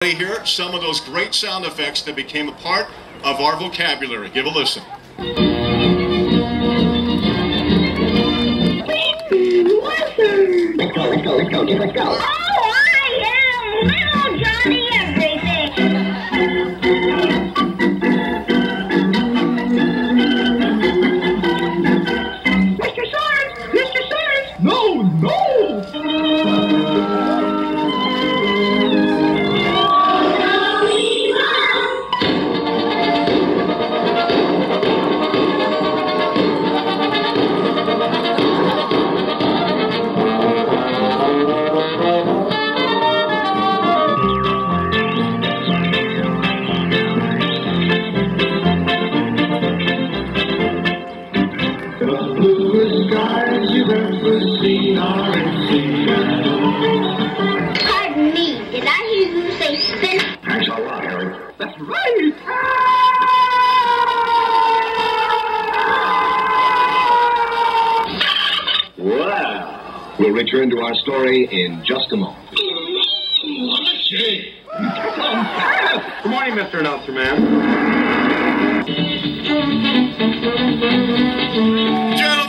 Hear some of those great sound effects that became a part of our vocabulary. Give a listen. Let's go. Oh, I am little Johnny Everything. Mr. Science! Mr. Science! No! Bluest skies you've ever seen are in Seattle. Pardon me, did I hear you say spin? Thanks a lot, Harry. That's right. Well, we'll return to our story in just a moment. What a shame. That's on fast. Good morning, Mr. Announcer Man. Gentlemen,